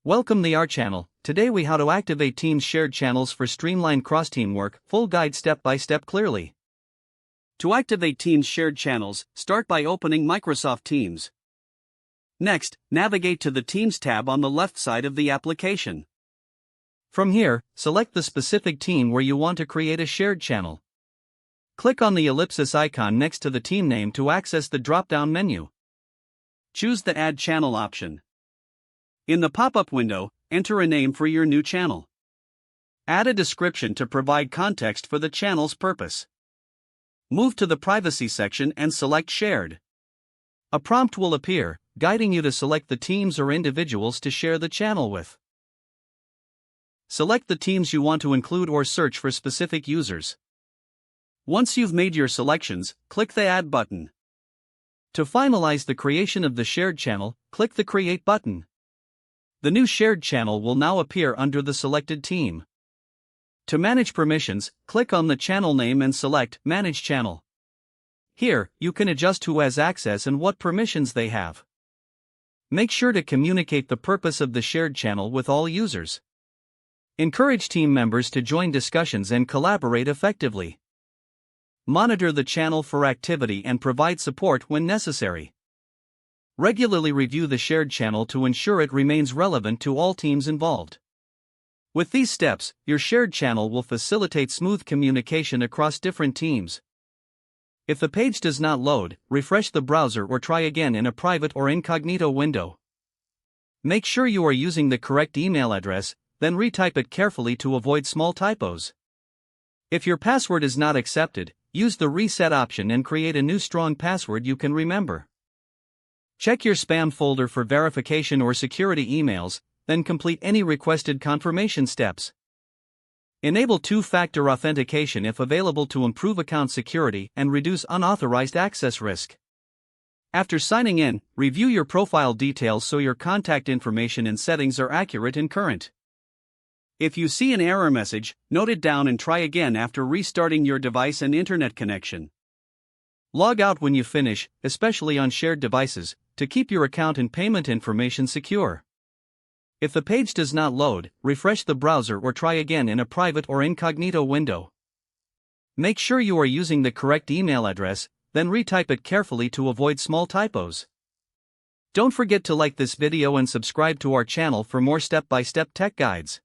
Welcome to our channel. Today we how to activate Teams shared channels for streamlined cross-team work, full guide step by step clearly. To activate Teams shared channels, start by opening Microsoft Teams. Next, navigate to the Teams tab on the left side of the application. From here, select the specific team where you want to create a shared channel. Click on the ellipsis icon next to the team name to access the drop-down menu. Choose the Add Channel option. In the pop-up window, enter a name for your new channel. Add a description to provide context for the channel's purpose. Move to the Privacy section and select Shared. A prompt will appear, guiding you to select the teams or individuals to share the channel with. Select the teams you want to include or search for specific users. Once you've made your selections, click the Add button. To finalize the creation of the shared channel, click the Create button. The new shared channel will now appear under the selected team. To manage permissions, click on the channel name and select Manage Channel. Here, you can adjust who has access and what permissions they have. Make sure to communicate the purpose of the shared channel with all users. Encourage team members to join discussions and collaborate effectively. Monitor the channel for activity and provide support when necessary. Regularly review the shared channel to ensure it remains relevant to all teams involved. With these steps, your shared channel will facilitate smooth communication across different teams. If the page does not load, refresh the browser or try again in a private or incognito window. Make sure you are using the correct email address, then retype it carefully to avoid small typos. If your password is not accepted, use the reset option and create a new strong password you can remember. Check your spam folder for verification or security emails, then complete any requested confirmation steps. Enable two-factor authentication if available to improve account security and reduce unauthorized access risk. After signing in, review your profile details so your contact information and settings are accurate and current. If you see an error message, note it down and try again after restarting your device and internet connection. Log out when you finish, especially on shared devices, to keep your account and payment information secure. If the page does not load, refresh the browser or try again in a private or incognito window. Make sure you are using the correct email address, then retype it carefully to avoid small typos. Don't forget to like this video and subscribe to our channel for more step-by-step tech guides.